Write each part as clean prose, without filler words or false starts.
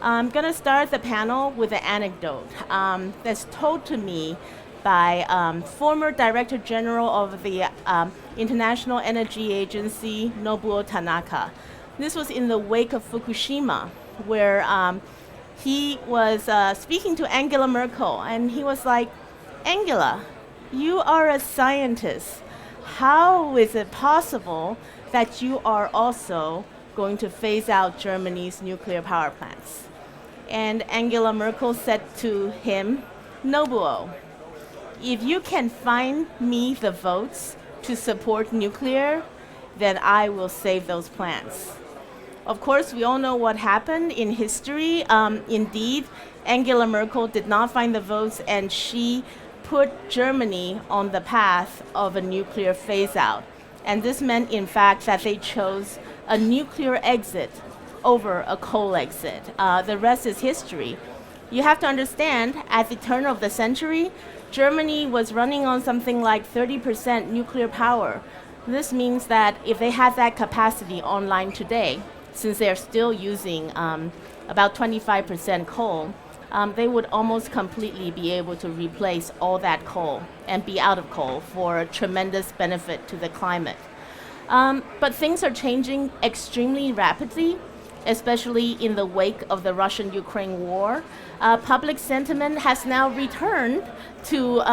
I'm going to start the panel with an anecdote that's told to me by former Director General of the International Energy Agency, Nobuo Tanaka. This was in the wake of Fukushima, where he was speaking to Angela Merkel, and he was like, Angela, you are a scientist. How is it possible that you are also going to phase out Germany's nuclear power plants? And Angela Merkel said to him, Nobuo, if you can find me the votes to support nuclear, then I will save those plants. Of course, we all know what happened in history. Indeed, Angela Merkel did not find the votes, and she put Germany on the path of a nuclear phase-out. And this meant, in fact, that they chose a nuclear exit over a coal exit. The rest is history. You have to understand, at the turn of the century, Germany was running on something like 30% nuclear power. This means that if they had that capacity online today, since they're still using about 25% coal, they would almost completely be able to replace all that coal and be out of coal for a tremendous benefit to the climate. But things are changing extremely rapidly, especially in the wake of the Russian-Ukraine war. Public sentiment has now returned to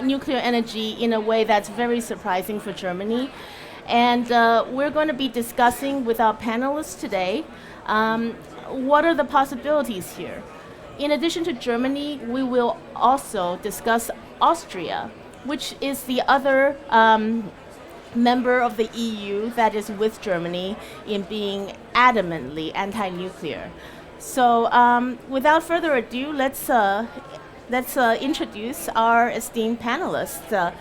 nuclear energy in a way that's very surprising for Germany. And we're going to be discussing with our panelists today what are the possibilities here. In addition to Germany, we will also discuss Austria, which is the other member of the EU that is with Germany in being adamantly anti-nuclear. So without further ado, let's introduce our esteemed panelists.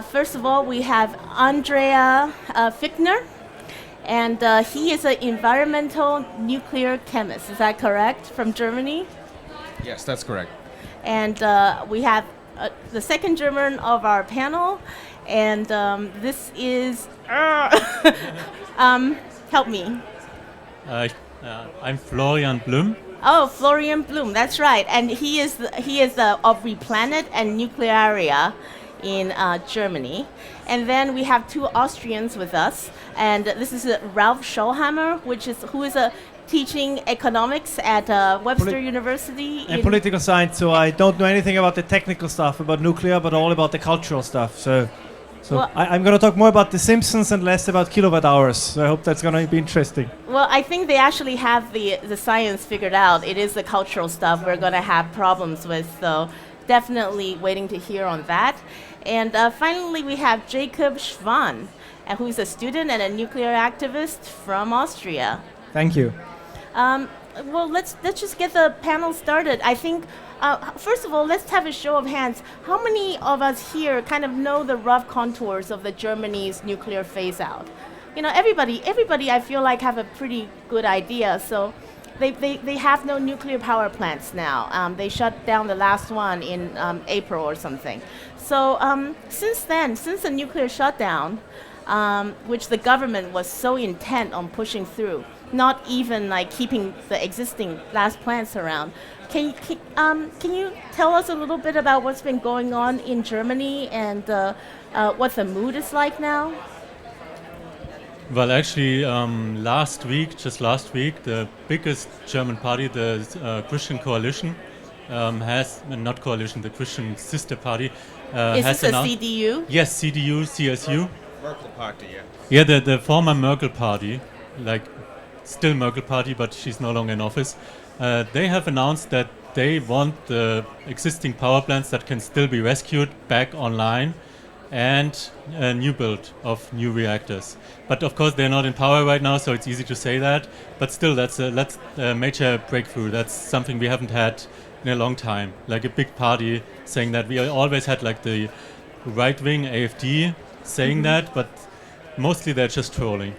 First of all, we have Andreas Fichtner, and he is an environmental nuclear chemist. Is that correct? From Germany? Yes, that's correct. And we have the second German of our panel, and this is help me. I'm Florian Blümm. Oh, Florian Blümm, that's right, and he is of Replanet and Nuklearia in Germany. And then we have two Austrians with us, and this is Ralph Schollhammer, who is teaching economics at Webster University. And political science, so I don't know anything about the technical stuff about nuclear, but all about the cultural stuff. So well, I'm going to talk more about the Simpsons and less about kilowatt hours. So I hope that's going to be interesting. Well, I think they actually have the science figured out. It is the cultural stuff we're going to have problems with, so definitely waiting to hear on that. And finally, we have Jakob Schwann, who's a student and a nuclear activist from Austria. Thank you. Well, let's just get the panel started. I think, first of all, let's have a show of hands. How many of us here kind of know the rough contours of the Germany's nuclear phase-out? You know, everybody, I feel like, have a pretty good idea. So they have no nuclear power plants now. They shut down the last one in April or something. So since the nuclear shutdown, which the government was so intent on pushing through, not even like keeping the existing last plants around. Can you tell us a little bit about what's been going on in Germany and what the mood is like now? Well, actually, just last week, the biggest German party, the Christian Coalition, the Christian Sister Party, is has this announced. A CDU? Yes, CDU, CSU. Merkel party, yeah. Yeah, the former Merkel party, like still Merkel party, but she's no longer in office. They have announced that they want the existing power plants that can still be rescued back online and a new build of new reactors. But of course they're not in power right now, so it's easy to say that. But still, that's a major breakthrough. That's something we haven't had in a long time. Like a big party saying that. We always had like the right-wing AfD saying that, but mostly they're just trolling.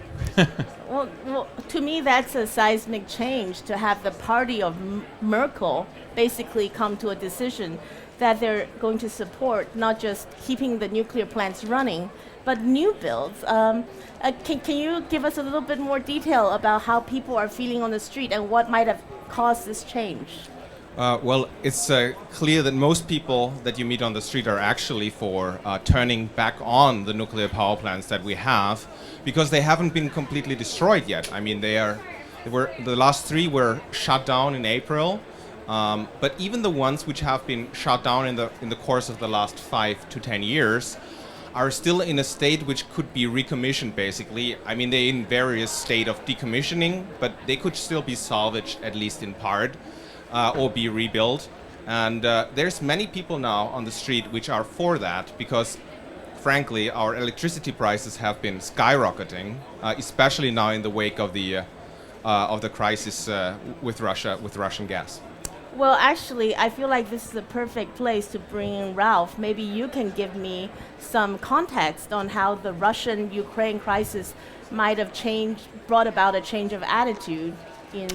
Well, to me, that's a seismic change to have the party of Merkel basically come to a decision that they're going to support not just keeping the nuclear plants running, but new builds. Can you give us a little bit more detail about how people are feeling on the street and what might have caused this change? Well, it's clear that most people that you meet on the street are actually for turning back on the nuclear power plants that we have, because they haven't been completely destroyed yet. I mean, the last 3 were shut down in April, but even the ones which have been shut down in the course of the last 5 to 10 years are still in a state which could be recommissioned, basically. I mean, they're in various state of decommissioning, but they could still be salvaged, at least in part, or be rebuilt. And there's many people now on the street which are for that, because frankly, our electricity prices have been skyrocketing, especially now in the wake of the crisis with Russia, with Russian gas. Well, actually, I feel like this is a perfect place to bring in Ralph. Maybe you can give me some context on how the Russian-Ukraine crisis might have brought about a change of attitude in,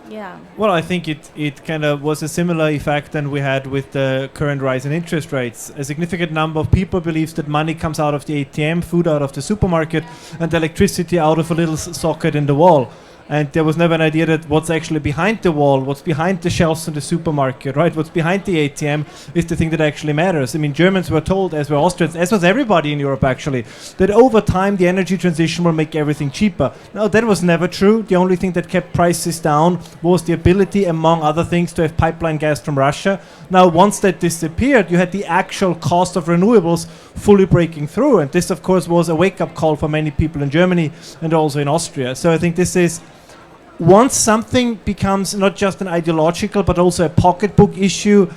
yeah. Well, I think it kind of was a similar effect than we had with the current rise in interest rates. A significant number of people believes that money comes out of the ATM, food out of the supermarket, and electricity out of a little socket in the wall. And there was never an idea that what's actually behind the wall, what's behind the shelves in the supermarket, right? What's behind the ATM is the thing that actually matters. I mean, Germans were told, as were Austrians, as was everybody in Europe actually, that over time the energy transition will make everything cheaper. No, that was never true. The only thing that kept prices down was the ability, among other things, to have pipeline gas from Russia. Now, once that disappeared, you had the actual cost of renewables fully breaking through. And this, of course, was a wake-up call for many people in Germany and also in Austria. So I think this is... Once something becomes not just an ideological but also a pocketbook issue,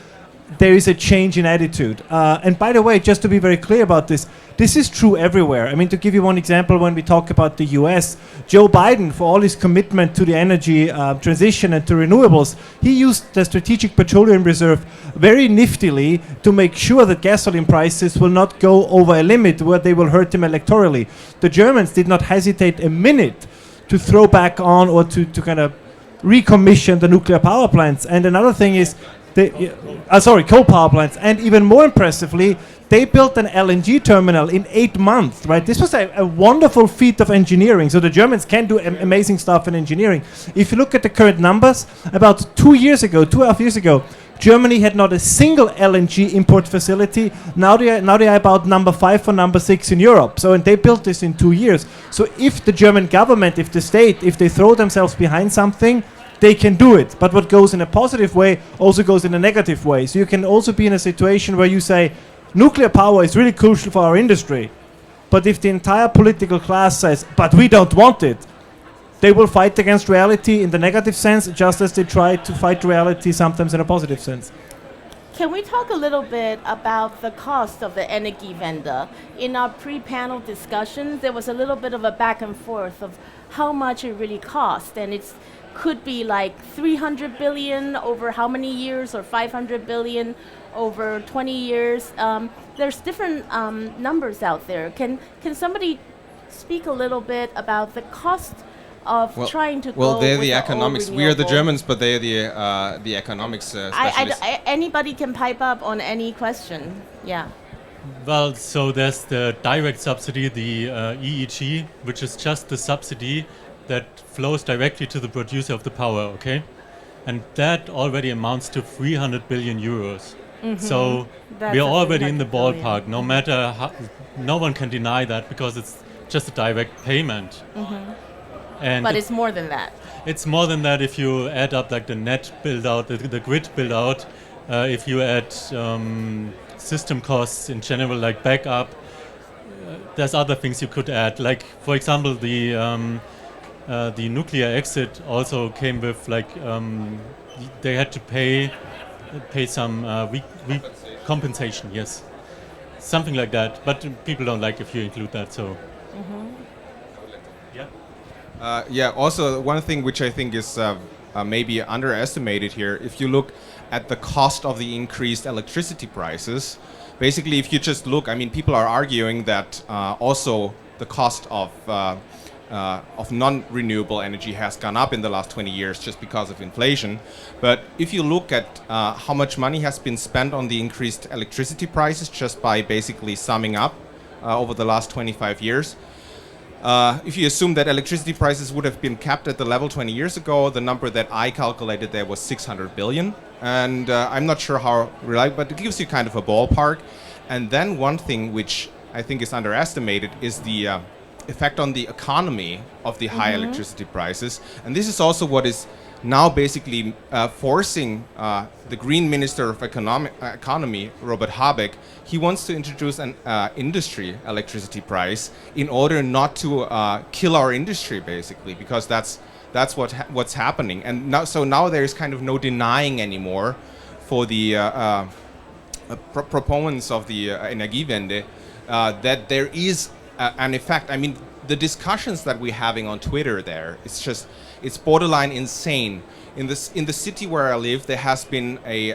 there is a change in attitude. And by the way, just to be very clear about this is true everywhere. I mean, to give you one example, when we talk about the US, Joe Biden, for all his commitment to the energy transition and to renewables, he used the Strategic Petroleum Reserve very niftily to make sure that gasoline prices will not go over a limit where they will hurt him electorally. The Germans did not hesitate a minute to throw back on or to kind of recommission the nuclear power plants. And another thing is, coal power plants. And even more impressively, they built an LNG terminal in 8 months, right? This was a wonderful feat of engineering. So the Germans can do amazing stuff in engineering. If you look at the current numbers, about 2 years ago, 2.5 years ago, Germany had not a single LNG import facility. Now they are about number 5 or number 6 in Europe. So, and they built this in 2 years. So if the German government, if the state, if they throw themselves behind something, they can do it. But what goes in a positive way also goes in a negative way. So you can also be in a situation where you say, nuclear power is really crucial for our industry. But if the entire political class says, but we don't want it, they will fight against reality in the negative sense, just as they try to fight reality sometimes in a positive sense. Can we talk a little bit about the cost of the Energiewende? In our pre-panel discussions, there was a little bit of a back and forth of how much it really cost, and it could be like 300 billion over how many years, or 500 billion over 20 years. There's different numbers out there. Can somebody speak a little bit about the cost of trying to well, go they're with the economics. We are the Germans, but they're the economics specialists. Anybody can pipe up on any question. Yeah. Well, so there's the direct subsidy, the EEG, which is just the subsidy that flows directly to the producer of the power, okay? And that already amounts to 300 billion euros. Mm-hmm. So we are already in the ballpark, no matter how, no one can deny that, because it's just a direct payment. Mm-hmm. But it's more than that. It's more than that if you add up like the net build out, the grid build out, if you add system costs in general, like backup, there's other things you could add. Like, for example, the nuclear exit also came with like, they had to pay some compensation, yes. Something like that, but people don't like if you include that, so. Mm-hmm. Also, one thing which I think is maybe underestimated here, if you look at the cost of the increased electricity prices, basically if you just look, I mean, people are arguing that also the cost of non-renewable energy has gone up in the last 20 years just because of inflation. But if you look at how much money has been spent on the increased electricity prices, just by basically summing up over the last 25 years. If you assume that electricity prices would have been capped at the level 20 years ago, the number that I calculated there was 600 billion. And I'm not sure how reliable, but it gives you kind of a ballpark. And then one thing which I think is underestimated is the effect on the economy of the high electricity prices. And this is also what is now basically forcing the Green Minister of Economy, Robert Habeck. He wants to introduce an industry electricity price in order not to kill our industry, basically, because that's what's happening. And now there is kind of no denying anymore for the proponents of the Energiewende that there is an effect. I mean, the discussions that we're having on Twitter there, it's borderline insane. In the city where I live, there has been a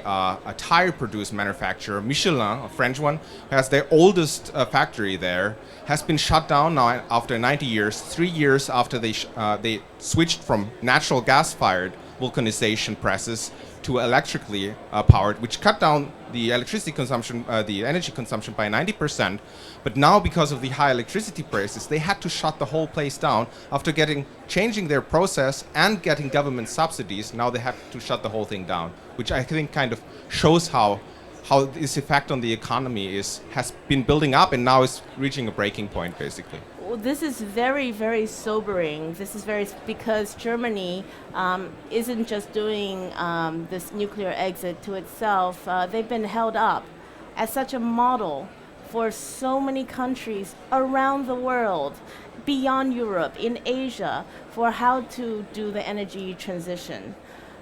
tire producer manufacturer, Michelin, a French one, who has their oldest factory there, has been shut down now after 90 years, 3 years after they switched from natural gas-fired vulcanization presses to electrically powered, which cut down the electricity consumption, the energy consumption by 90%. But now, because of the high electricity prices, they had to shut the whole place down after changing their process and getting government subsidies. Now they have to shut the whole thing down, which I think kind of shows how this effect on the economy has been building up and now is reaching a breaking point, basically. Well, this is very, very sobering. This is because Germany isn't just doing this nuclear exit to itself. They've been held up as such a model for so many countries around the world, beyond Europe, in Asia, for how to do the energy transition.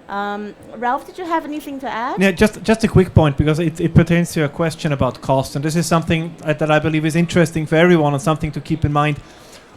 Ralph, did you have anything to add? Yeah, just a quick point, because it pertains to a question about cost, and this is something that I believe is interesting for everyone and something to keep in mind.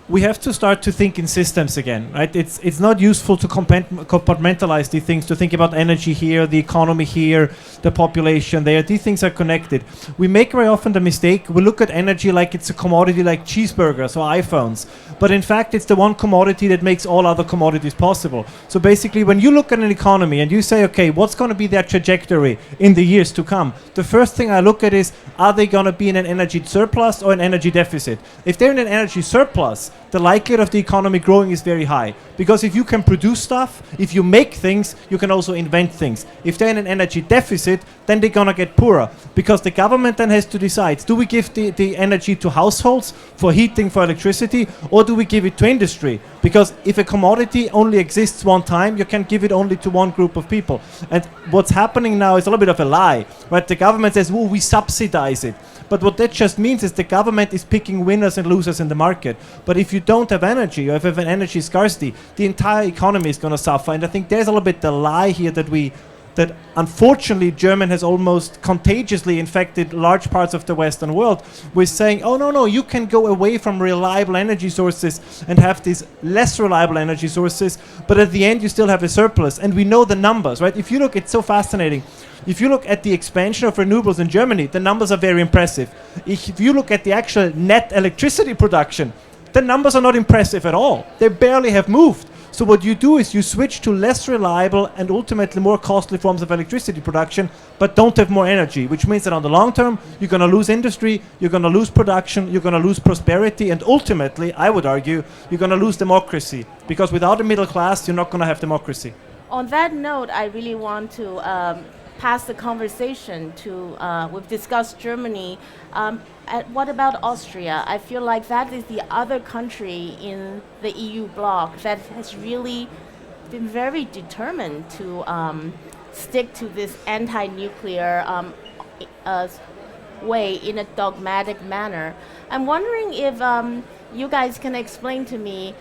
We have to start to think in systems again, right? It's not useful to compartmentalize these things, to think about energy here, the economy here, the population there. These things are connected. We make very often the mistake, we look at energy like it's a commodity like cheeseburgers or iPhones. But in fact, it's the one commodity that makes all other commodities possible. So basically, when you look at an economy and you say, okay, what's going to be their trajectory in the years to come? The first thing I look at is, are they going to be in an energy surplus or an energy deficit? If they're in an energy surplus, the likelihood of the economy growing is very high. Because if you can produce stuff, if you make things, you can also invent things. If they're in an energy deficit, then they're going to get poorer. Because the government then has to decide, do we give the energy to households for heating, for electricity, or do we give it to industry? Because if a commodity only exists one time, you can give it only to one group of people. And what's happening now is a little bit of a lie, right? The government says, well, we subsidize it. But what that just means is the government is picking winners and losers in the market. But if you don't have energy, or if you have an energy scarcity, the entire economy is going to suffer. And I think there's a little bit the lie here that unfortunately Germany has almost contagiously infected large parts of the Western world with saying, oh no, you can go away from reliable energy sources and have these less reliable energy sources, but at the end you still have a surplus. And we know the numbers, right? If you look, it's so fascinating. If you look at the expansion of renewables in Germany, the numbers are very impressive. If you look at the actual net electricity production, the numbers are not impressive at all. They barely have moved. So what you do is you switch to less reliable and ultimately more costly forms of electricity production, but don't have more energy, which means that on the long term, you're going to lose industry, you're going to lose production, you're going to lose prosperity, and ultimately, I would argue, you're going to lose democracy. Because without a middle class, you're not going to have democracy. On that note, I really want to pass the conversation to, we've discussed Germany. What about Austria? I feel like that is the other country in the EU bloc that has really been very determined to stick to this anti-nuclear way in a dogmatic manner. I'm wondering if you guys can explain to me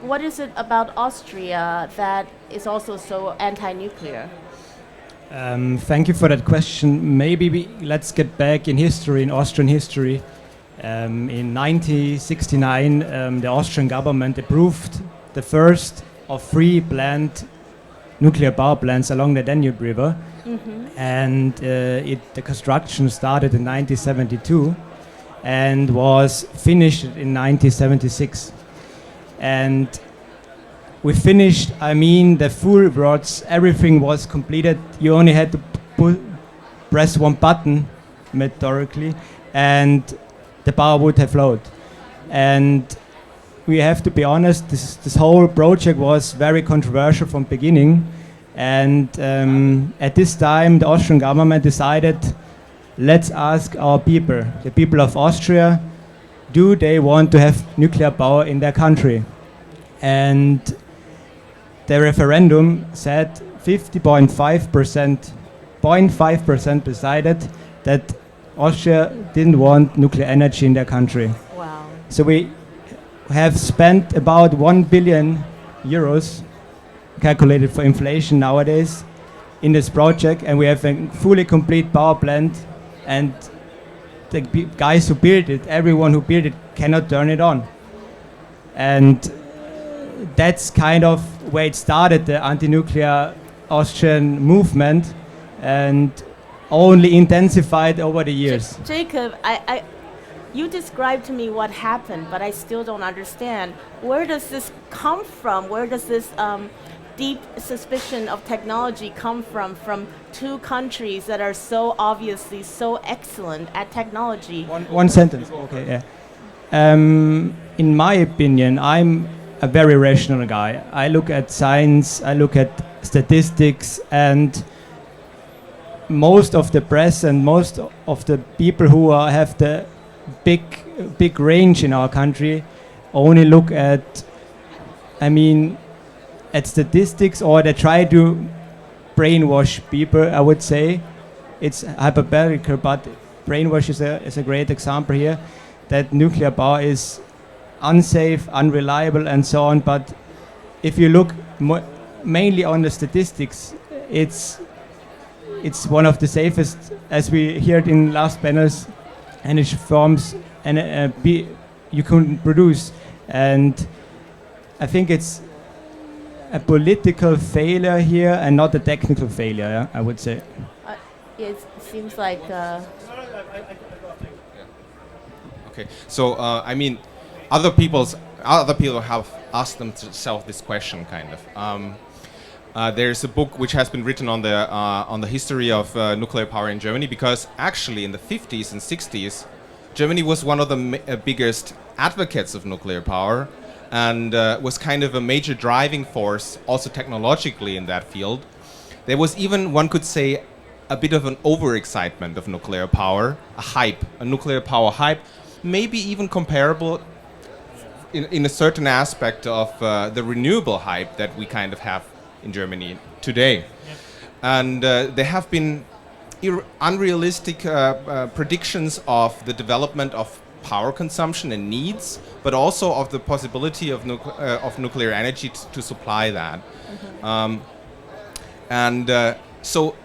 what is it about Austria that is also so anti-nuclear? Thank you for that question. Maybe let's get back in history, in Austrian history. In 1969, the Austrian government approved the first of 3 planned nuclear power plants along the Danube River. Mm-hmm. And the construction started in 1972 and was finished in 1976. And we finished, the full rods, everything was completed. You only had to press one button, metaphorically, and the power would have flowed. And we have to be honest, this whole project was very controversial from beginning. And at this time, the Austrian government decided, let's ask our people, the people of Austria, do they want to have nuclear power in their country? And the referendum said 0.5% decided that Austria didn't want nuclear energy in their country. Wow. So we have spent about 1 billion euros, calculated for inflation nowadays, in this project, and we have a fully complete power plant, and the guys who built it, everyone who built it, cannot turn it on. And that's kind of where it started, the anti-nuclear Austrian movement, and only intensified over the years. Jakob, you described to me what happened, but I still don't understand. Where does this come from? Where does this deep suspicion of technology come from two countries that are so obviously so excellent at technology? One sentence, okay, yeah. In my opinion, I'm a very rational guy. I look at science, I look at statistics, and most of the press and most of the people who have the big range in our country only look at, at statistics, or they try to brainwash people, I would say. It's hyperbolical, but brainwash is a great example here, that nuclear power is unsafe, unreliable, and so on. But if you look mainly on the statistics, it's one of the safest, as we heard in last panels, energy forms and you can produce. And I think it's a political failure here and not a technical failure, yeah, I would say. It seems like... Okay, so other people have asked themselves this question, kind of. There's a book which has been written on the history of nuclear power in Germany, because actually in the 50s and 60s, Germany was one of the biggest advocates of nuclear power, and was kind of a major driving force also technologically in that field. There was even, one could say, a bit of an overexcitement of nuclear power, a nuclear power hype, maybe even comparable in a certain aspect of the renewable hype that we kind of have in Germany today. Yep. And there have been unrealistic predictions of the development of power consumption and needs, but also of the possibility of nuclear energy to supply that. Mm-hmm. So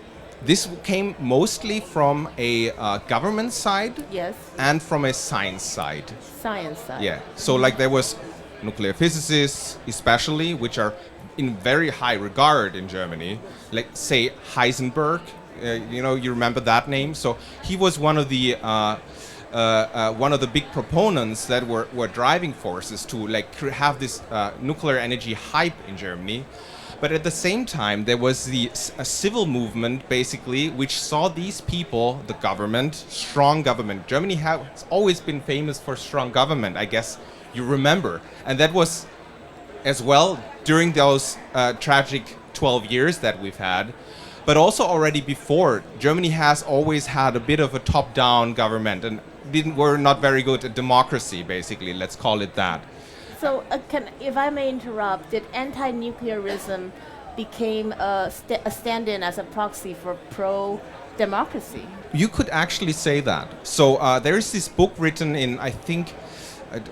this came mostly from a government side, yes, and from a science side. Science side. Yeah. So like there was nuclear physicists, especially, which are in very high regard in Germany, like say Heisenberg. You remember that name? So he was one of the big proponents that were driving forces to have this nuclear energy hype in Germany. But at the same time, there was a civil movement, basically, which saw these people, the government, strong government. Germany has always been famous for strong government, I guess you remember. And that was as well during those tragic 12 years that we've had. But also already before, Germany has always had a bit of a top-down government and were not very good at democracy, basically, let's call it that. So, if I may interrupt, did anti-nuclearism became a stand-in as a proxy for pro-democracy? You could actually say that. So there is this book written in, I think,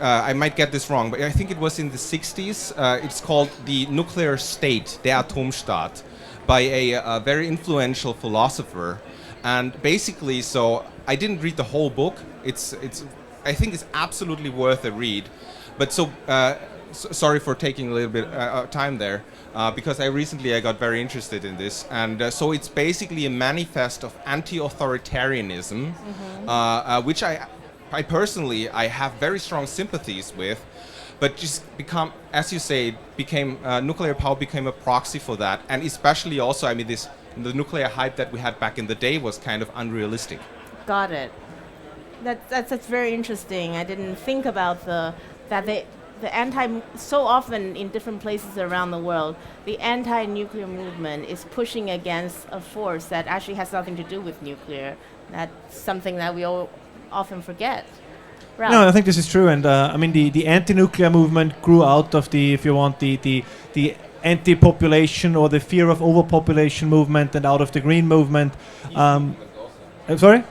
I might get this wrong, but I think it was in the 60s. It's called The Nuclear State, Der Atomstaat, by a very influential philosopher. And basically, so I didn't read the whole book. I think it's absolutely worth a read. But sorry for taking a little bit of time there, because I got very interested in this. And so it's basically a manifest of anti-authoritarianism, mm-hmm. Which I personally, I have very strong sympathies with, but just as you say, nuclear power became a proxy for that. And especially also, the nuclear hype that we had back in the day was kind of unrealistic. Got it. That's very interesting. I didn't think about the anti so often in different places around the world, the anti-nuclear movement is pushing against a force that actually has nothing to do with nuclear. That's something that we all often forget. Ralph. No, I think this is true, and I mean the anti-nuclear movement grew out of the, if you want, the anti-population or the fear of overpopulation movement, and out of the green movement. I'm sorry.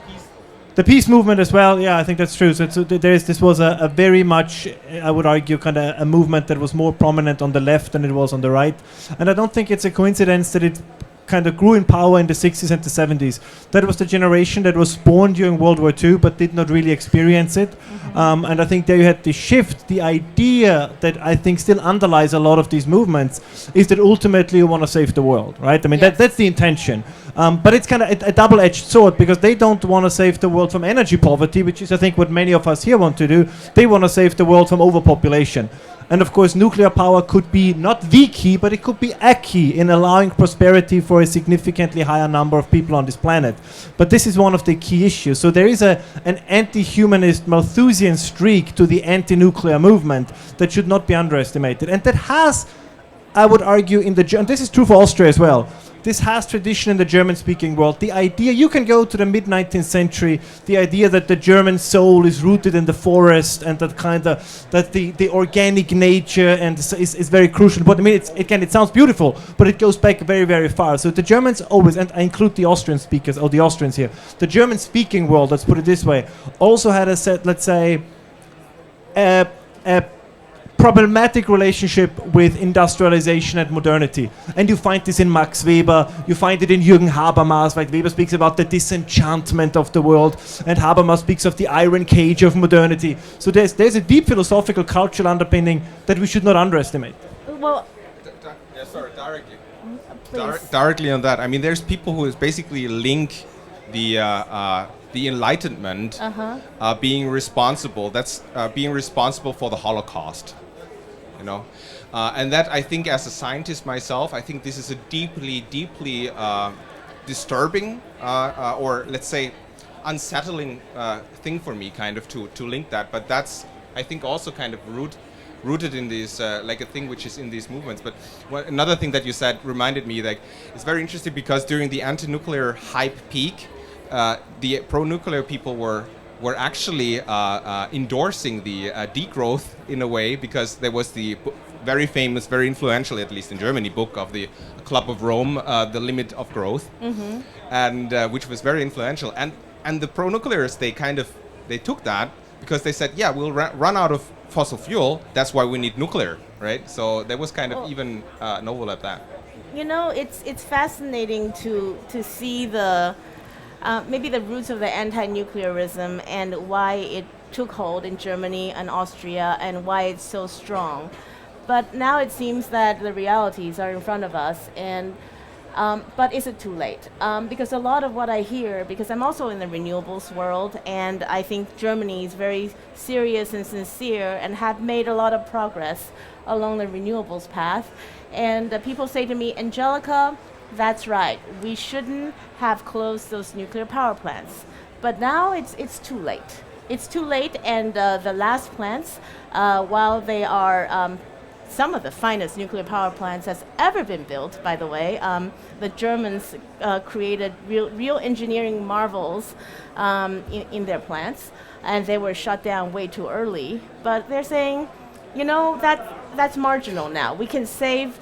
The peace movement as well, yeah, I think that's true. So this was a very much, I would argue, kind of a movement that was more prominent on the left than it was on the right. And I don't think it's a coincidence that it kind of grew in power in the 60s and the 70s. That was the generation that was born during World War II but did not really experience it. And I think there you had the shift. The idea that I think still underlies a lot of these movements is that ultimately you want to save the world, right? I mean, Yes. that's the intention. But it's kind of a double-edged sword, because they don't want to save the world from energy poverty, which is, I think, what many of us here want to do. They want to save the world from overpopulation. And of course, nuclear power could be not the key, but it could be a key in allowing prosperity for a significantly higher number of people on this planet. But this is one of the key issues. So there is an anti-humanist Malthusian streak to the anti-nuclear movement that should not be underestimated. And that has, I would argue, and this is true for Austria as well, this has tradition in the German-speaking world. The idea, you can go to the mid-19th century, the idea that the German soul is rooted in the forest, and that the organic nature and is very crucial. But I mean, it sounds beautiful, but it goes back very, very far. So the Germans always, and I include the Austrian speakers, or the Austrians here, the German-speaking world, let's put it this way, also had a set, let's say, a problematic relationship with industrialization and modernity. And you find this in Max Weber, you find it in Jürgen Habermas, like Weber speaks about the disenchantment of the world, and Habermas speaks of the iron cage of modernity. So there's a deep philosophical cultural underpinning that we should not underestimate. Well, Directly. please. Directly on that. I mean, there's people who basically link the Enlightenment being responsible. That's being responsible for the Holocaust. You know, and that, I think, as a scientist myself, I think this is a deeply disturbing or, let's say, unsettling thing for me, kind of to link that. But that's, I think, also kind of rooted in this, like a thing which is in these movements. But another thing that you said reminded me, like, it's very interesting, because during the anti-nuclear hype peak, the pro-nuclear people were actually endorsing the degrowth in a way, because there was the very famous, very influential, at least in Germany, book of the Club of Rome, The Limit of Growth, and which was very influential. And the pro-nuclearists, they took that, because they said, yeah, we'll run out of fossil fuel, that's why we need nuclear, right? So there was kind of even an overlap that. You know, it's fascinating to see the maybe the roots of the anti-nuclearism and why it took hold in Germany and Austria and why it's so strong. But now it seems that the realities are in front of us, and but is it too late? Because a lot of what I hear, because I'm also in the renewables world, and I think Germany is very serious and sincere and have made a lot of progress along the renewables path. And people say to me, Angelica, that's right, we shouldn't have closed those nuclear power plants. But now it's too late. It's too late, and the last plants, while they are some of the finest nuclear power plants that's ever been built, by the way, the Germans created real engineering marvels in their plants, and they were shut down way too early. But they're saying, you know, that's marginal now. We can save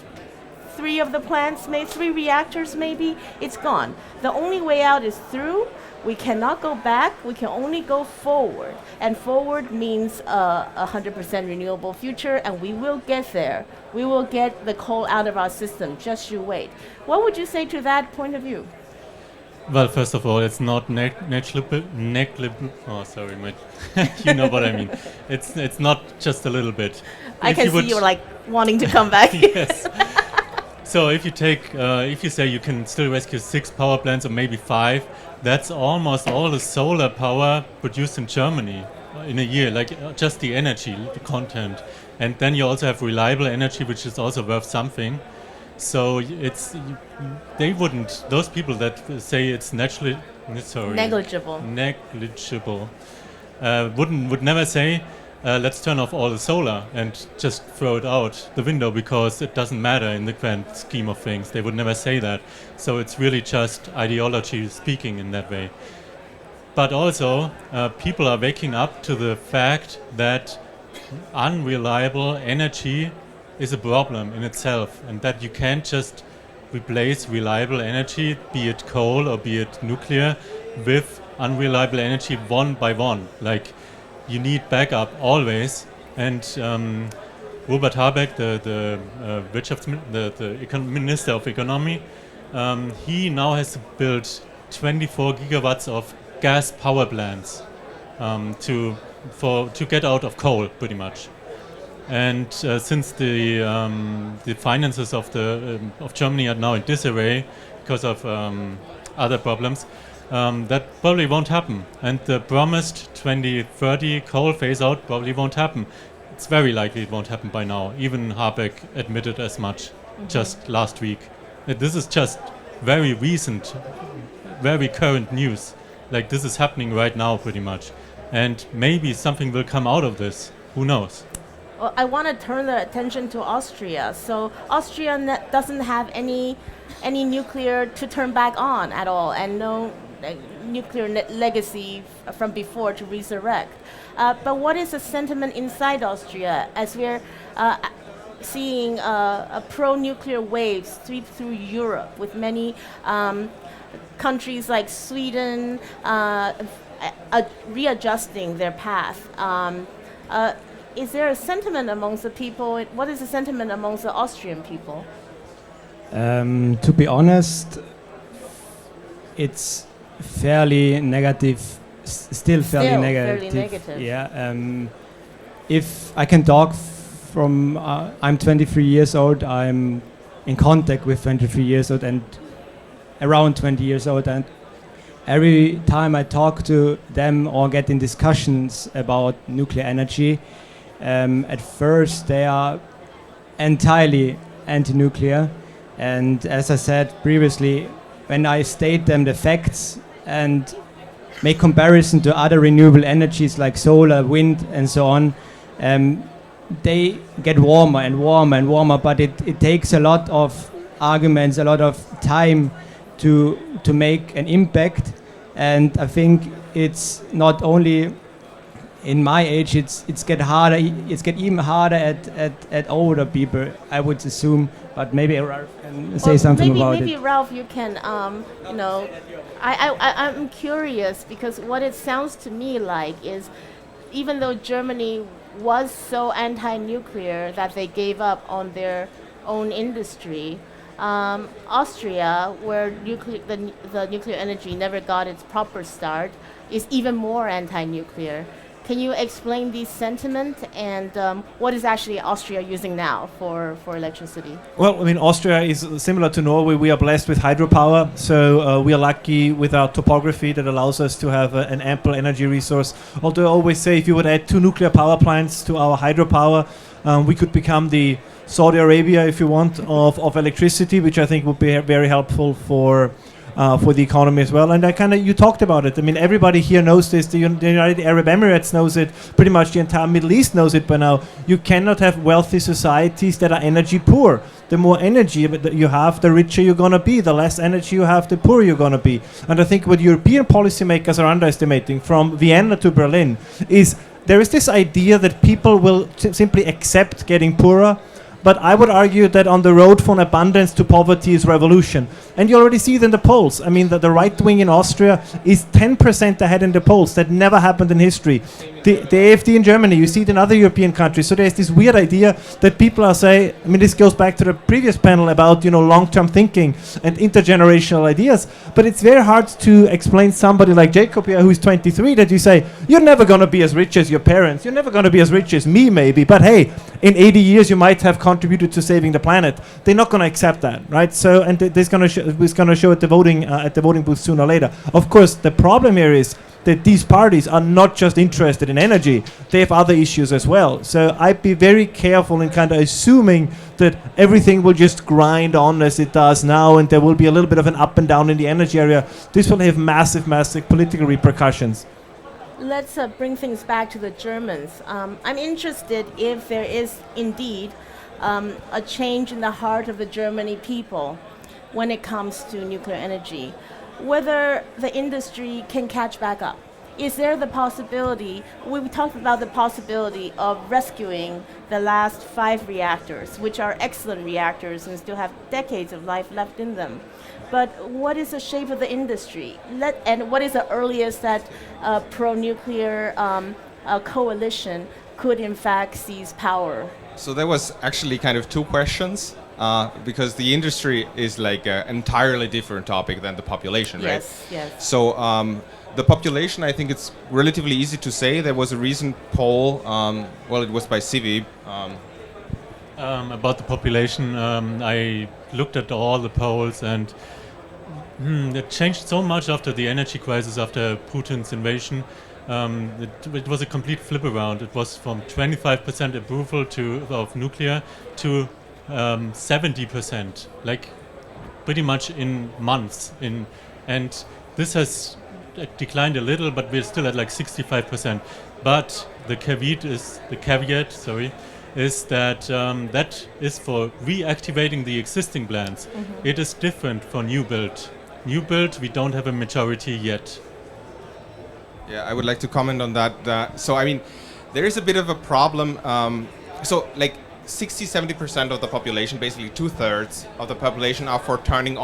3 of the plants, maybe 3 reactors, maybe. It's gone. The only way out is through. We cannot go back. We can only go forward. And forward means 100% renewable future, and we will get there. We will get the coal out of our system. Just you wait. What would you say to that point of view? Well, first of all, it's not negligible. Oh, sorry, you know what I mean. It's not just a little bit. I can see you're like wanting to come back. Yes. So if you say you can still rescue 6 power plants or maybe 5, that's almost all the solar power produced in Germany in a year, like just the energy, the content. And then you also have reliable energy, which is also worth something. So Negligible. those people that say it's negligible, would never say, let's turn off all the solar and just throw it out the window because it doesn't matter in the grand scheme of things. They would never say that. So it's really just ideology speaking in that way. But also, people are waking up to the fact that unreliable energy is a problem in itself, and that you can't just replace reliable energy, be it coal or be it nuclear, with unreliable energy one by one. Like, you need backup always. And Robert Habeck, the Minister of Economy, he now has to build 24 gigawatts of gas power plants to get out of coal, pretty much. And since the finances of Germany are now in disarray because of other problems, that probably won't happen. And the promised 2030 coal phase out probably won't happen. It's very likely it won't happen by now. Even Habeck admitted as much just last week. This is just very recent, very current news. Like, this is happening right now pretty much. And maybe something will come out of this. Who knows? Well, I want to turn the attention to Austria. So Austria doesn't have any nuclear to turn back on at all, and no nuclear legacy from before to resurrect. But what is the sentiment inside Austria as we're seeing a pro-nuclear wave sweep through Europe, with many countries like Sweden readjusting their path? Is there a sentiment amongst the people? What is the sentiment amongst the Austrian people? To be honest, it's fairly negative, still fairly negative. Yeah. If I can talk from, I'm 23 years old, I'm in contact with 23 years old and around 20 years old, and every time I talk to them or get in discussions about nuclear energy, at first they are entirely anti-nuclear, and as I said previously, when I state them the facts and make comparison to other renewable energies like solar, wind and so on, they get warmer and warmer and warmer, but it takes a lot of arguments, a lot of time to make an impact. And I think it's not only in my age, it's get harder. It's get even harder at older people, I would assume. But maybe Ralph can say something about it. Maybe Ralph, you can. I'm curious, because what it sounds to me like is, even though Germany was so anti-nuclear that they gave up on their own industry, Austria, where the nuclear energy never got its proper start, is even more anti-nuclear. Can you explain these sentiments and what is actually Austria using now for electricity? Well, I mean, Austria is similar to Norway. We are blessed with hydropower, so we are lucky with our topography that allows us to have an ample energy resource. Although I always say, if you would add 2 nuclear power plants to our hydropower, we could become the Saudi Arabia, if you want, of electricity, which I think would be very helpful for the economy as well. And you talked about it. I mean, everybody here knows this. The United Arab Emirates knows it. Pretty much the entire Middle East knows it by now. You cannot have wealthy societies that are energy poor. The more energy that you have, the richer you're going to be. The less energy you have, the poorer you're going to be. And I think what European policymakers are underestimating, from Vienna to Berlin, is there is this idea that people will simply accept getting poorer. But I would argue that on the road from abundance to poverty is revolution. And you already see it in the polls. I mean, the right wing in Austria is 10% ahead in the polls. That never happened in history. The AfD in Germany, you see it in other European countries. So there's this weird idea that people are saying, I mean, this goes back to the previous panel about, long-term thinking and intergenerational ideas. But it's very hard to explain somebody like Jakob here, who's 23, that you say, you're never going to be as rich as your parents. You're never going to be as rich as me, maybe. But hey, in 80 years, you might have contributed to saving the planet. They're not going to accept that, right? So, and it's going to show at the voting booth sooner or later. Of course, the problem here is that these parties are not just interested in energy, they have other issues as well. So I'd be very careful in kind of assuming that everything will just grind on as it does now, and there will be a little bit of an up and down in the energy area. This will have massive, massive political repercussions. let's bring things back to the Germans. I'm interested if there is indeed a change in the heart of the Germany people when it comes to nuclear energy, whether the industry can catch back up. Is there the possibility, we talked about the possibility of rescuing the last 5 reactors, which are excellent reactors and still have decades of life left in them. But what is the shape of the industry? And what is the earliest that pro-nuclear coalition could in fact seize power? So there was actually kind of 2 questions, because the industry is like an entirely different topic than the population, right? Yes. So the population, I think it's relatively easy to say. There was a recent poll, well, it was by Civi. About the population, I looked at all the polls, and it changed so much after the energy crisis, after Putin's invasion. It was a complete flip around. It was from 25% approval of nuclear to 70%, like pretty much in months. And this has declined a little, but we're still at like 65%. But the caveat is that that is for reactivating the existing plants. Mm-hmm. It is different for new build. New build, we don't have a majority yet. Yeah, I would like to comment on that. So, I mean, there is a bit of a problem. So, like 60-70% of the population, basically 2/3 of the population, are for turning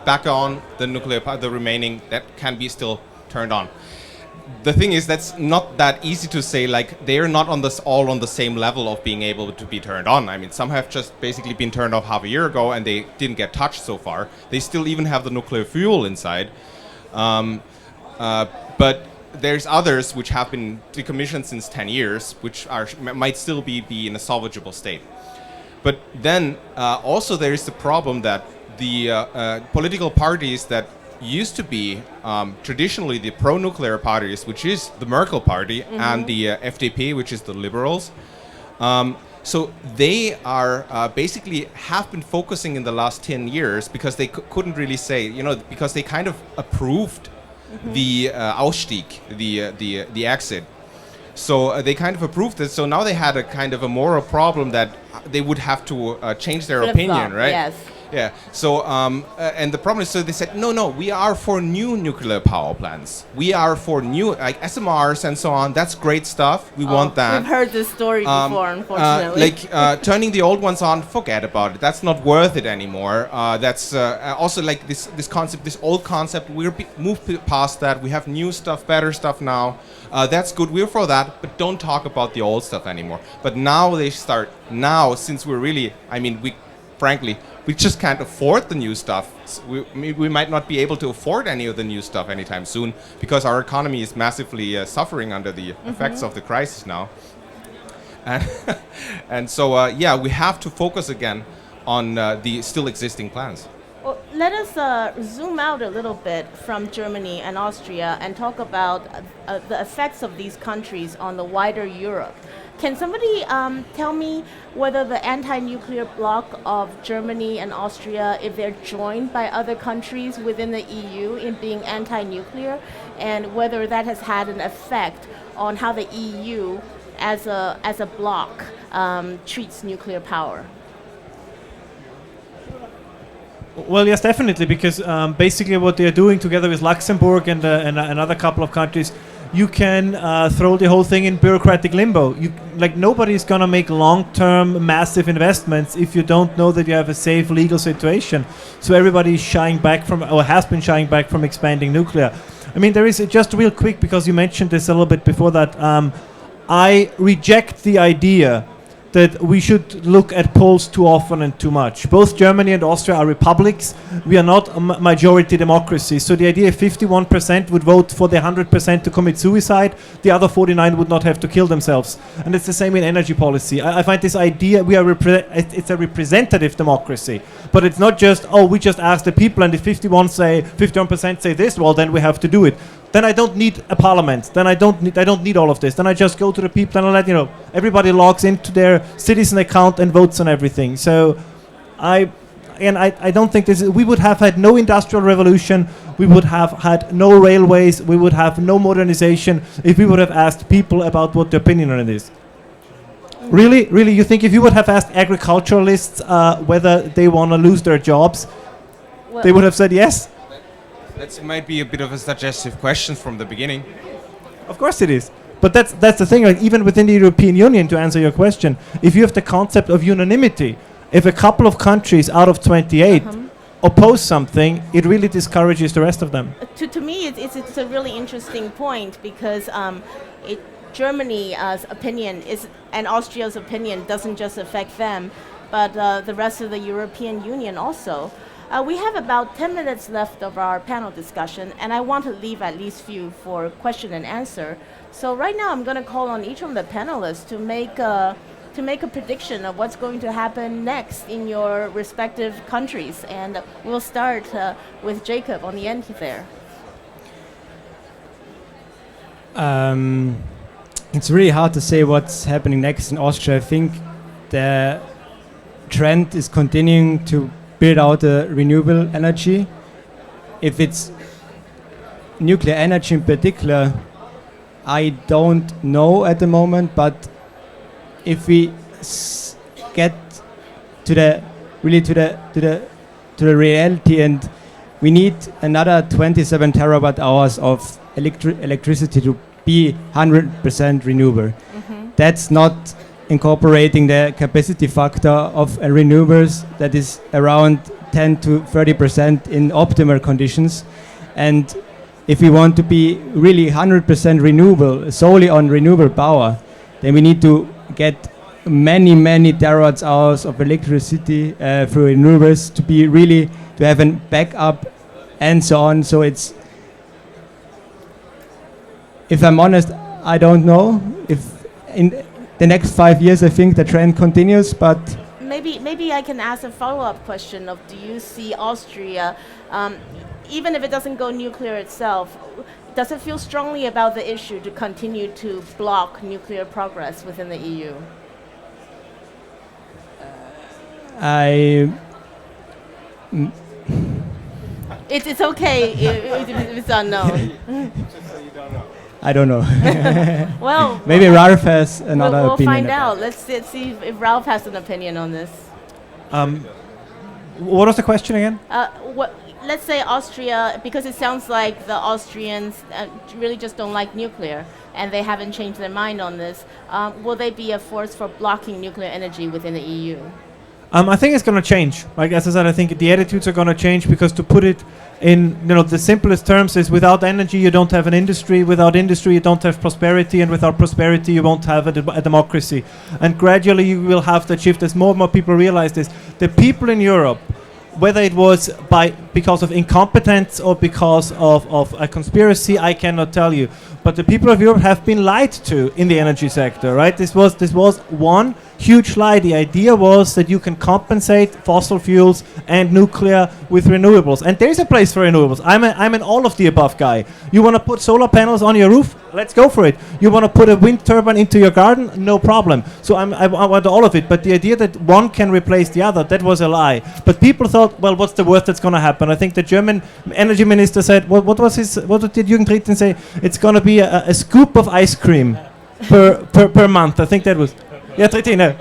back on the nuclear power. The remaining that can be still turned on. The thing is, that's not that easy to say. Like, they're not all on the same level of being able to be turned on. I mean, some have just basically been turned off half a year ago and they didn't get touched so far. They still even have the nuclear fuel inside. But there's others which have been decommissioned since 10 years, which might still be in a salvageable state. But then also there is the problem that the political parties that used to be traditionally the pro-nuclear parties, which is the Merkel party, mm-hmm. and the FDP, which is the liberals. So they are basically have been focusing in the last 10 years because they couldn't really say, because they kind of approved mm-hmm. the Ausstieg, the exit. So they kind of approved it. So now they had a kind of a moral problem that they would have to change their opinion, right? Yes. Yeah. So and the problem is, so they said, no, we are for new nuclear power plants. We are for new, like SMRs and so on. That's great stuff. We want that. We've heard this story before, unfortunately. Turning the old ones on, forget about it. That's not worth it anymore. That's also like this concept, this old concept. We're moved past that. We have new stuff, better stuff now. That's good. We're for that, but don't talk about the old stuff anymore. But now they start. Now, since we're really, frankly, we just can't afford the new stuff. We might not be able to afford any of the new stuff anytime soon because our economy is massively suffering under the mm-hmm. effects of the crisis now. And so, we have to focus again on the still existing plans. Well, let us zoom out a little bit from Germany and Austria and talk about the effects of these countries on the wider Europe. Can somebody tell me whether the anti-nuclear bloc of Germany and Austria, if they're joined by other countries within the EU in being anti-nuclear, and whether that has had an effect on how the EU as a bloc treats nuclear power? Well, yes, definitely, because basically what they're doing together with Luxembourg and another couple of countries, you can throw the whole thing in bureaucratic limbo. Nobody's going to make long-term massive investments if you don't know that you have a safe legal situation. So everybody is shying back from, or has been shying back from expanding nuclear. There is, just real quick, because you mentioned this a little bit before that, I reject the idea that we should look at polls too often and too much. Both Germany and Austria are republics. We are not a majority democracy. So the idea 51% would vote for the 100% to commit suicide, the other 49 would not have to kill themselves. And it's the same in energy policy. I find this idea, it's a representative democracy. But it's not just, we just ask the people, and if 51% say this, well, then we have to do it. Then I don't need a parliament. Then I don't need all of this. Then I just go to the people and I let everybody logs into their citizen account and votes on everything. So I don't think we would have had no industrial revolution, we would have had no railways, we would have no modernization if we would have asked people about what their opinion on it is. Really, you think if you would have asked agriculturalists whether they want to lose their jobs, they would have said yes? That might be a bit of a suggestive question from the beginning. Of course it is. But that's the thing, like even within the European Union, to answer your question, if you have the concept of unanimity, if a couple of countries out of 28 oppose something, it really discourages the rest of them. To me, it's a really interesting point because Germany's opinion and Austria's opinion doesn't just affect them, but the rest of the European Union also. We have about 10 minutes left of our panel discussion, and I want to leave at least few for question and answer. So right now, I'm going to call on each of the panelists to make a prediction of what's going to happen next in your respective countries, and we'll start with Jakob on the end there. It's really hard to say what's happening next in Austria. I think the trend is continuing to build out renewable energy. If it's nuclear energy in particular, I don't know at the moment, but if we get to the reality, and we need another 27 terawatt hours of electricity to be 100% renewable. That's not incorporating the capacity factor of renewables that is around 10 to 30% in optimal conditions. And if we want to be really 100% renewable, solely on renewable power, then we need to get many terawatt hours of electricity through renewables to be really, to have a backup and so on. So it's, if I'm honest, I don't know if in the next 5 years I think the trend continues, but maybe I can ask a follow-up question of, do you see Austria, even if it doesn't go nuclear itself, does it feel strongly about the issue to continue to block nuclear progress within the EU? It's okay if it's unknown. I don't know. Well, maybe Ralph has another we'll opinion. We'll find out. Let's see if Ralph has an opinion on this. What was the question again? Let's say Austria, because it sounds like the Austrians really just don't like nuclear, and they haven't changed their mind on this. Will they be a force for blocking nuclear energy within the EU? I think it's going to change. Like as I said, I think the attitudes are going to change, because to put it in the simplest terms is, without energy you don't have an industry, without industry you don't have prosperity, and without prosperity you won't have a democracy. And gradually you will have that shift as more and more people realize this. The people in Europe, whether it was because of incompetence or because of a conspiracy, I cannot tell you. But the people of Europe have been lied to in the energy sector, right? This was one huge lie. The idea was that you can compensate fossil fuels and nuclear with renewables. And there is a place for renewables. I'm an all of the above guy. You want to put solar panels on your roof? Let's go for it. You want to put a wind turbine into your garden? No problem. So I want all of it. But the idea that one can replace the other, that was a lie. But people thought, well, what's the worst that's going to happen? I think the German energy minister said, what did Jürgen Trittin say? It's going to be a scoop of ice cream per month. I think that was... Yeah, Trittin.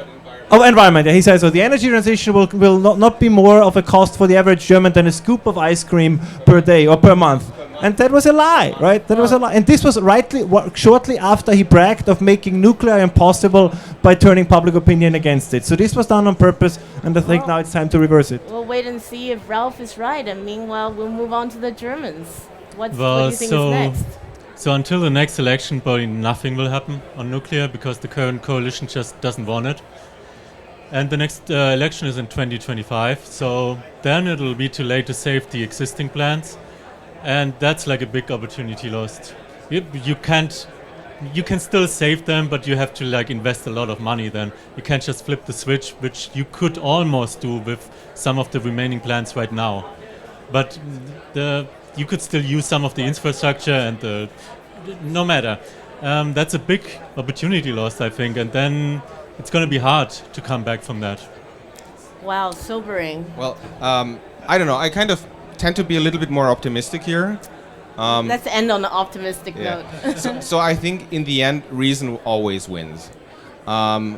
Oh, environment. Yeah, he says so. The energy transition will not be more of a cost for the average German than a scoop of ice cream per day or per month. And that was a lie, right? That was a lie. And this was shortly after he bragged of making nuclear impossible by turning public opinion against it. So this was done on purpose, and I think now it's time to reverse it. We'll wait and see if Ralph is right, and meanwhile we'll move on to the Germans. What do you think is next? So until the next election, probably nothing will happen on nuclear, because the current coalition just doesn't want it. And the next election is in 2025, so then it'll be too late to save the existing plants. And that's like a big opportunity lost. You can still save them, but you have to like invest a lot of money then. You can't just flip the switch, which you could almost do with some of the remaining plants right now. But you could still use some of the infrastructure, and no matter. That's a big opportunity lost, I think, and then it's going to be hard to come back from that. Wow, sobering. Well, I don't know. I kind of tend to be a little bit more optimistic here. Let's end on an optimistic note. So I think in the end, reason always wins. No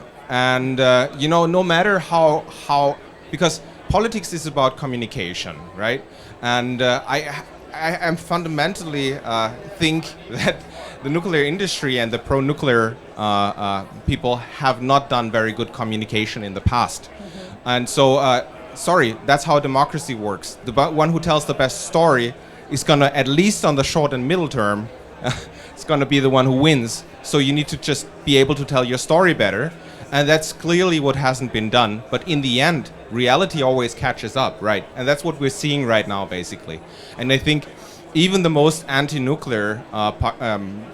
matter how, because politics is about communication, right? And I fundamentally think that the nuclear industry and the pro-nuclear people have not done very good communication in the past. And so, sorry, that's how democracy works. The one who tells the best story is going to, at least on the short and middle term, it's going to be the one who wins. So you need to just be able to tell your story better. And that's clearly what hasn't been done. But in the end, reality always catches up, right? And that's what we're seeing right now, basically. And I think even the most anti-nuclear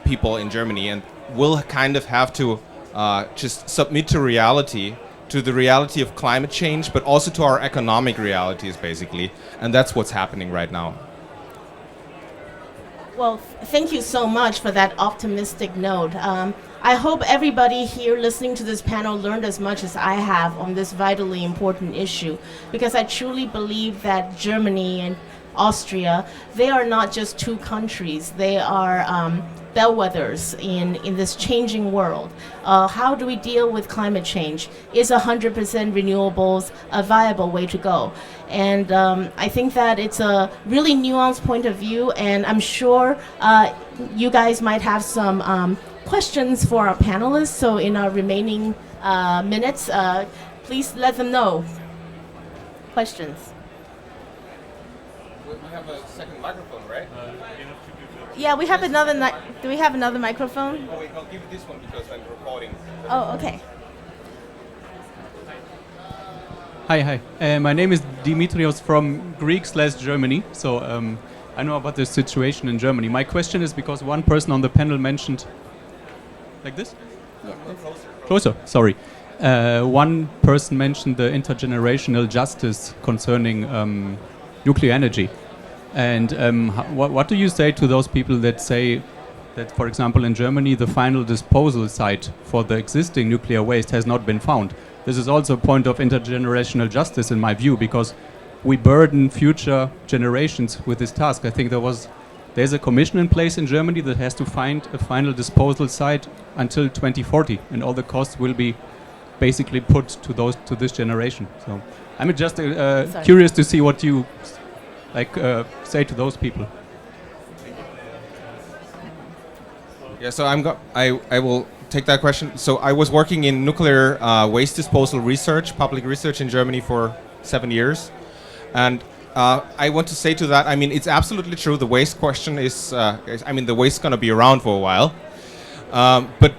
people in Germany and will kind of have to just submit to reality, to the reality of climate change, but also to our economic realities, basically. And that's what's happening right now. Well, thank you so much for that optimistic note. I hope everybody here listening to this panel learned as much as I have on this vitally important issue, because I truly believe that Germany and Austria, they are not just two countries, they are bellwethers in this changing world. How do we deal with climate change? Is 100% renewables a viable way to go? And I think that it's a really nuanced point of view, and I'm sure you guys might have some questions for our panelists. So in our remaining minutes, please let them know. Questions? We have a second microphone, right? Yeah, we have another. Do we have another microphone? Oh wait, I'll give you this one because I'm recording. Oh, okay. Hi. My name is Dimitrios from Greek/Germany. So I know about the situation in Germany. My question is because one person on the panel mentioned, like this? Yeah. Closer. Sorry. One person mentioned the intergenerational justice concerning nuclear energy. And what do you say to those people that say that, for example, in Germany, the final disposal site for the existing nuclear waste has not been found? This is also a point of intergenerational justice, in my view, because we burden future generations with this task. I think there's a commission in place in Germany that has to find a final disposal site until 2040, and all the costs will be basically put to this generation. So I'm just curious to see what you say to those people. Yeah, so I will take that question. So I was working in nuclear waste disposal research, public research in Germany for 7 years. And I want to say to that, I mean, it's absolutely true. The waste question is the waste is going to be around for a while. But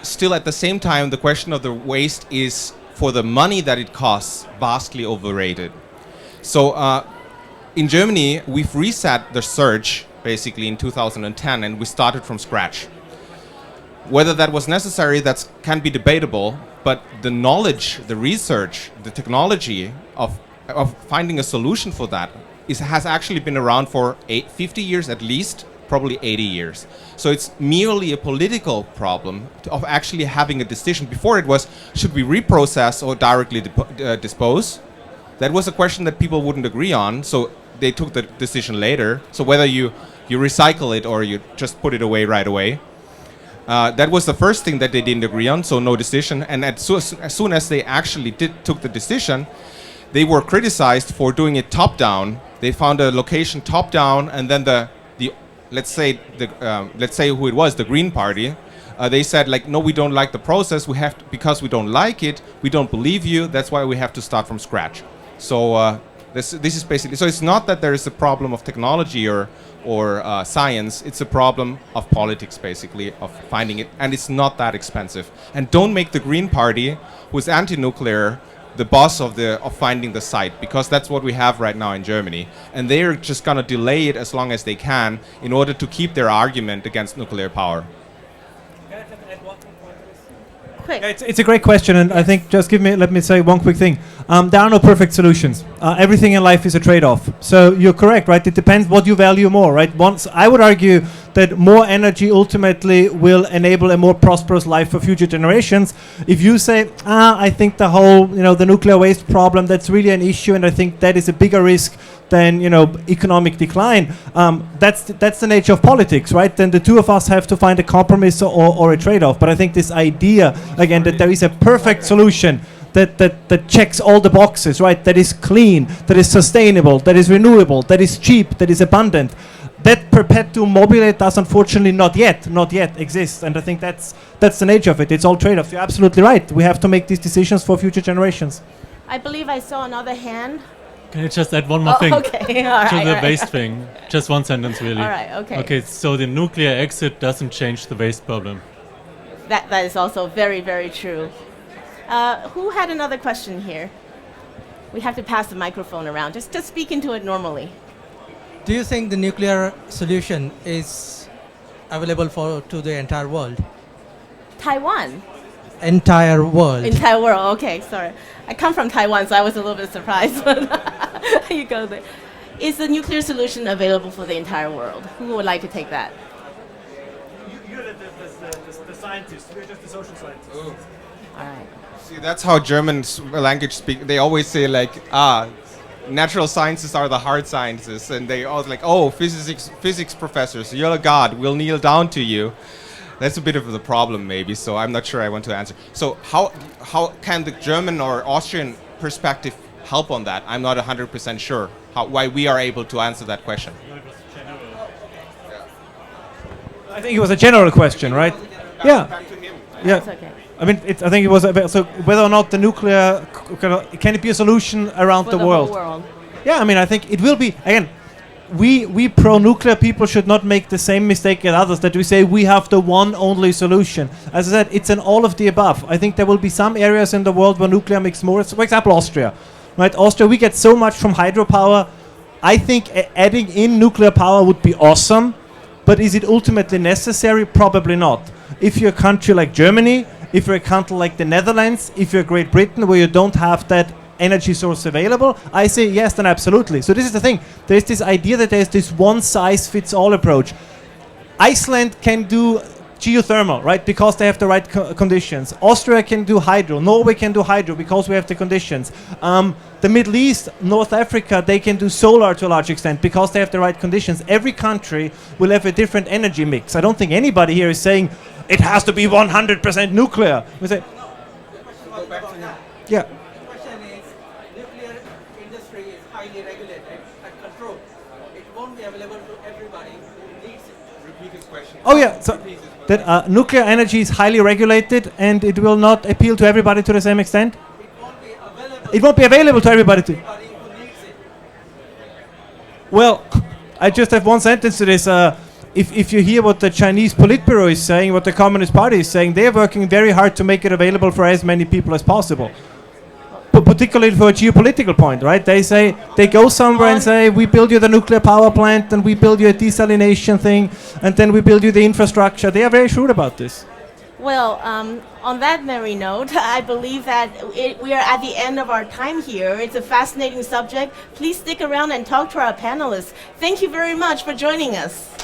still at the same time, the question of the waste is, for the money that it costs, vastly overrated. So in Germany, we've reset the search basically in 2010, and we started from scratch. Whether that was necessary, that can be debatable, but the knowledge, the research, the technology of finding a solution for that has actually been around for 50 years at least, probably 80 years. So it's merely a political problem of actually having a decision. Before it was, should we reprocess or directly dispose? That was a question that people wouldn't agree on, so they took the decision later. So whether you recycle it or you just put it away right away. That was the first thing that they didn't agree on, so no decision. And as soon as they actually took the decision, they were criticized for doing it top-down. They found a location top-down, and then let's say who it was, the Green Party. They said, like, no, we don't like the process. Because we don't like it, we don't believe you. That's why we have to start from scratch. So this is basically. So it's not that there is a problem of technology or science. It's a problem of politics, basically, of finding it, and it's not that expensive. And don't make the Green Party, who's anti-nuclear, the boss of finding the site, because that's what we have right now in Germany, and they're just gonna delay it as long as they can in order to keep their argument against nuclear power. Quick. It's a great question, and I think let me say one quick thing. There are no perfect solutions. Everything in life is a trade-off. So you're correct, right? It depends what you value more, right? I would argue that more energy ultimately will enable a more prosperous life for future generations. If you say, I think the whole, the nuclear waste problem, that's really an issue, and I think that is a bigger risk than economic decline. That's the nature of politics, right? Then the two of us have to find a compromise or a trade-off. But I think this idea again that there is a perfect solution that checks all the boxes, right? That is clean, that is sustainable, that is renewable, that is cheap, that is abundant. That perpetuum mobile does unfortunately not yet exist, and I think that's the nature of it. It's all trade-offs. You're absolutely right. We have to make these decisions for future generations. I believe I saw another hand. Can I just add one more thing Okay, all to right, the waste thing? Just one sentence, really. All right, okay. Okay, so the nuclear exit doesn't change the waste problem. That is also very, very true. Who had another question here? We have to pass the microphone around. Just speak into it normally. Do you think the nuclear solution is available to the entire world? Taiwan? Entire world. Entire world, okay, sorry. I come from Taiwan, so I was a little bit surprised. You go there. Is the nuclear solution available for the entire world? Who would like to take that? You're the scientist. We're just the social scientists. All right. See, that's how German language speak. They always say natural sciences are the hard sciences, and they always physics professors, you're a god, we'll kneel down to you. That's a bit of the problem, maybe. So I'm not sure I want to answer. So how can the German or Austrian perspective help on that? I'm not 100% sure why we are able to answer that question. I think it was a general question, right? Yeah. Yeah. That's okay. I mean, I think it was so whether or not the nuclear can it be a solution around For the the world? whole world. Yeah, I mean, I think it will be. Again, we pro-nuclear people should not make the same mistake as others, that we say we have the one only solution. As I said, it's an all of the above. I think there will be some areas in the world where nuclear makes more. For example, Austria. Right? Austria, we get so much from hydropower. I think adding in nuclear power would be awesome, but is it ultimately necessary? Probably not. If you're a country like Germany, if you're a country like the Netherlands, if you're Great Britain, where you don't have that energy source available, I say yes, then absolutely. So this is the thing. There's this idea that there's this one-size-fits-all approach. Iceland can do geothermal, right, because they have the right conditions. Austria can do hydro. Norway can do hydro because we have the conditions. The Middle East, North Africa, they can do solar to a large extent because they have the right conditions. Every country will have a different energy mix. I don't think anybody here is saying it has to be 100% nuclear. We say, yeah. Oh yeah, so that nuclear energy is highly regulated and it will not appeal to everybody to the same extent? It won't be available to everybody. Well, I just have one sentence to this. If you hear what the Chinese Politburo is saying, what the Communist Party is saying, they're working very hard to make it available for as many people as possible. But particularly for a geopolitical point, right? They say, they go somewhere and say, we build you the nuclear power plant and we build you a desalination thing and then we build you the infrastructure. They are very shrewd about this. Well, on that merry note, I believe that we are at the end of our time here. It's a fascinating subject. Please stick around and talk to our panelists. Thank you very much for joining us.